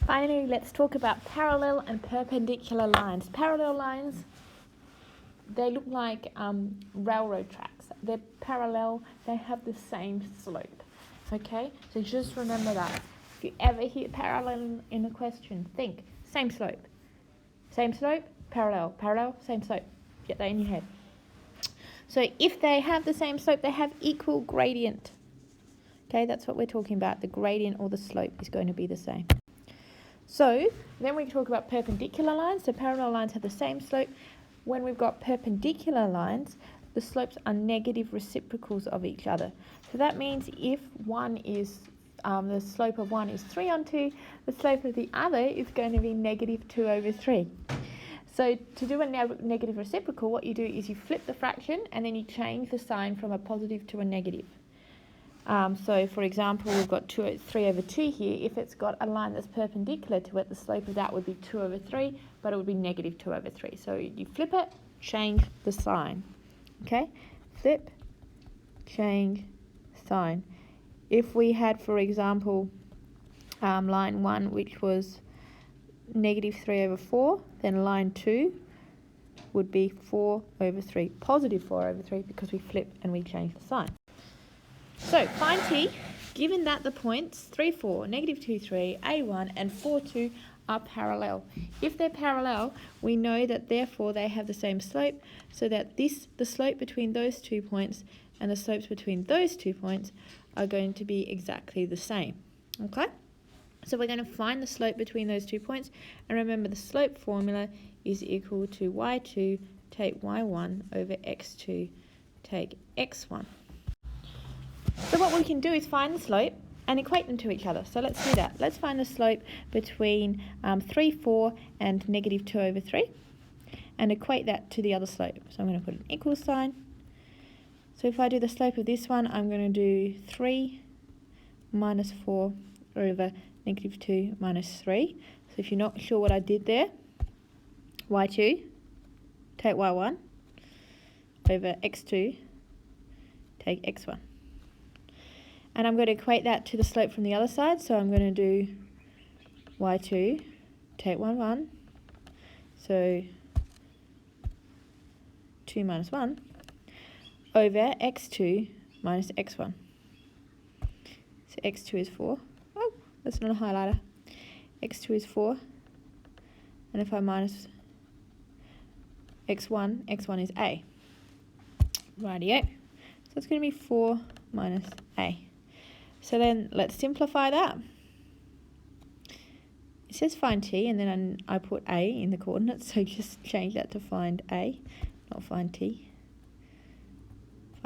Finally, let's talk about parallel and perpendicular lines. Parallel lines, they look like railroad tracks. They're parallel, they have the same slope. Okay, so just remember that. If you ever hear parallel in a question, think same slope. Same slope, parallel, parallel, same slope. Get that in your head. So if they have the same slope, they have equal gradient. Okay, that's what we're talking about. The gradient or the slope is going to be the same. So then we talk about perpendicular lines. So parallel lines have the same slope. When we've got perpendicular lines, the slopes are negative reciprocals of each other. So that means if one is, the slope of one is 3 on 2, the slope of the other is going to be negative 2 over 3. So to do a negative reciprocal, what you do is you flip the fraction and then you change the sign from a positive to a negative. So for example, we've got 3 over 2 here. If it's got a line that's perpendicular to it, the slope of that would be 2 over 3, but it would be negative 2 over 3. So you flip it, change the sign. Okay, flip, change, sign. If we had, for example, line 1, which was negative 3 over 4, then line 2 would be 4 over 3, positive 4 over 3, because we flip and we change the sign. So find t, given that the points 3, 4, negative 2, 3, A1 and 4, 2 are parallel. If they're parallel, we know that therefore they have the same slope, so that the slope between those 2 points and the slopes between those 2 points are going to be exactly the same. Okay? So we're going to find the slope between those 2 points, and remember the slope formula is equal to y2 take y1 over x2 take x1. So what we can do is find the slope and equate them to each other. So let's do that. Let's find the slope between 3, 4 and negative 2 over 3 and equate that to the other slope. So I'm going to put an equal sign. So if I do the slope of this one, I'm going to do 3 minus 4 over negative 2 minus 3. So if you're not sure what I did there, y2 take y1 over x2 take x1. And I'm going to equate that to the slope from the other side. So I'm going to do y2 take 1, so 2 minus 1 over x2 minus x1. So x2 is 4. Oh, that's not a highlighter. x2 is 4. And if I minus x1, x1 is a. Rightio. So it's going to be 4 minus a. So then let's simplify that. It says find t, and then I put a in the coordinates, so just change that to find a, not find t.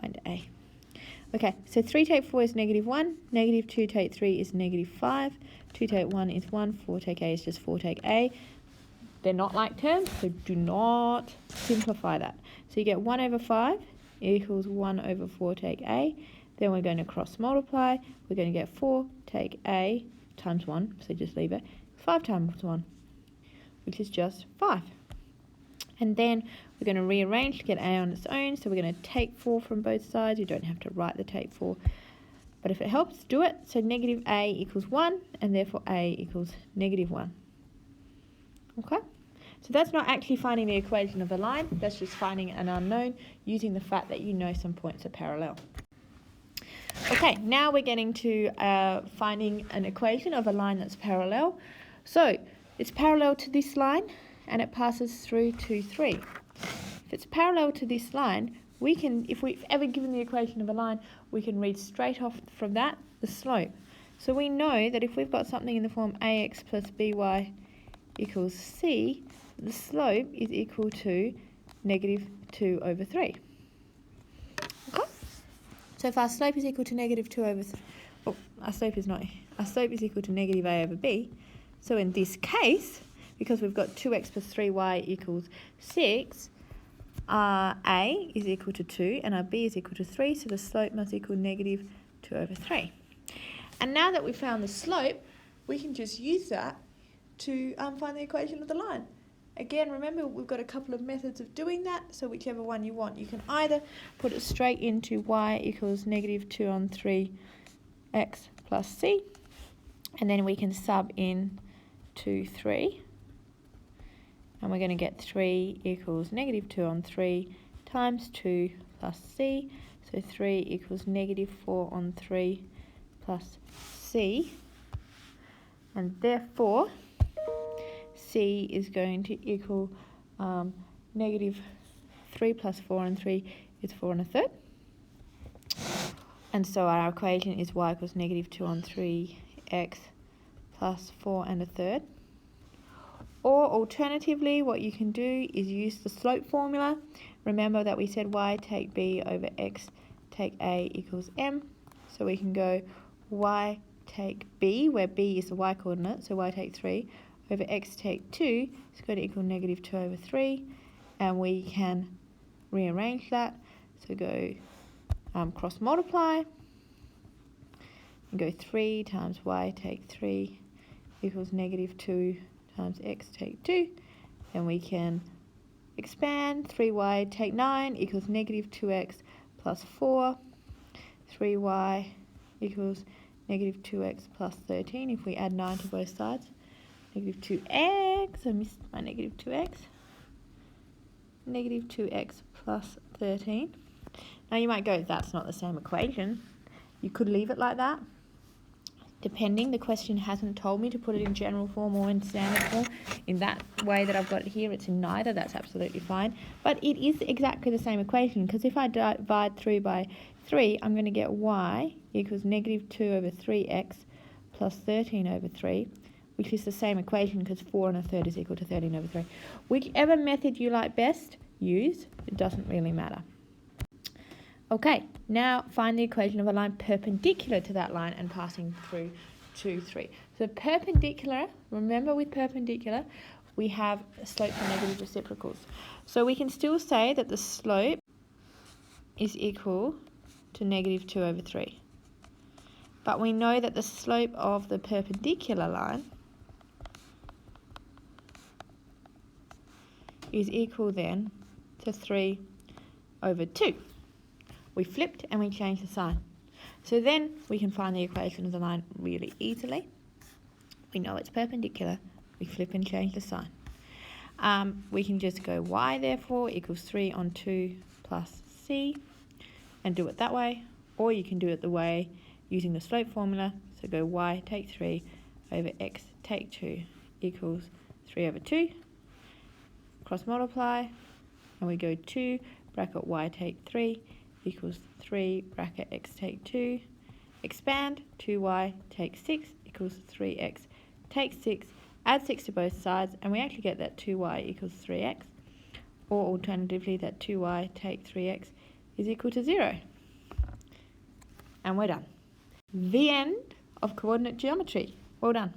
Find a. Okay, so 3 take 4 is negative 1, negative 2 take 3 is negative 5, 2 take 1 is 1, 4 take a is just 4 take a. They're not like terms, so do not simplify that. So you get 1 over 5 equals 1 over 4 take a. Then we're going to cross multiply. We're going to get 4 take a times 1, so just leave it. 5 times 1, which is just 5. And then we're going to rearrange to get a on its own. So we're going to take 4 from both sides. You don't have to write the take 4. But if it helps, do it. So negative a equals 1, and therefore a equals negative 1. Okay? So that's not actually finding the equation of a line. That's just finding an unknown using the fact that you know some points are parallel. Okay, now we're getting to finding an equation of a line that's parallel. So it's parallel to this line and it passes through 2, 3. If it's parallel to this line, we can, if we've ever given the equation of a line, we can read straight off from that the slope. So we know that if we've got something in the form ax plus by equals c, the slope is equal to negative 2 over 3. Okay? So if our slope is equal to negative 2 over 3, our slope is equal to negative a over b. So in this case, because we've got 2x plus 3y equals 6, our a is equal to 2 and our b is equal to 3, so the slope must equal negative 2 over 3. And now that we've found the slope, we can just use that to find the equation of the line. Again, remember, we've got a couple of methods of doing that, so whichever one you want. You can either put it straight into y equals negative 2 on 3x plus c, and then we can sub in 2, 3. And we're going to get 3 equals negative 2 on 3 times 2 plus c. So 3 equals negative 4 on 3 plus c. And therefore, c is going to equal negative 3 plus 4 on 3 is 4 1/3. And so our equation is y equals negative 2 on 3x plus 4 1/3. Or alternatively, what you can do is use the slope formula. Remember that we said y take b over x take a equals m. So we can go y take b, where b is the y coordinate, so y take 3, over x take 2 is going to equal negative 2 over 3. And we can rearrange that. So go cross multiply. And go 3 times y take 3 equals negative 2 times x take 2. Then we can expand. 3y take 9 equals negative 2x plus 4. 3y equals negative 2x plus 13 if we add 9 to both sides. Negative 2x, I missed my negative 2x. Negative 2x plus 13. Now you might go, that's not the same equation. You could leave it like that. Depending, the question hasn't told me to put it in general form or in standard form. In that way that I've got it here, it's in neither. That's absolutely fine. But it is exactly the same equation, because if I divide through by 3, I'm going to get y equals negative 2 over 3x plus 13 over 3, which is the same equation because 4 1/3 is equal to 13 over 3. Whichever method you like best, use. It doesn't really matter. Okay, now find the equation of a line perpendicular to that line and passing through 2, 3. So perpendicular, remember with perpendicular, we have slopes and negative reciprocals. So we can still say that the slope is equal to negative 2 over 3. But we know that the slope of the perpendicular line is equal then to 3 over 2. We flipped and we changed the sign. So then we can find the equation of the line really easily. We know it's perpendicular. We flip and change the sign. We can just go y therefore equals 3 on 2 plus c and do it that way. Or you can do it the way using the slope formula. So go y take 3 over x take 2 equals 3 over 2. Cross multiply and we go 2 bracket y take 3 equals 3 bracket x take 2. Expand, 2y take 6 equals 3x take 6. Add 6 to both sides and we actually get that 2y equals 3x. Or alternatively that 2y take 3x is equal to 0. And we're done. The end of coordinate geometry. Well done.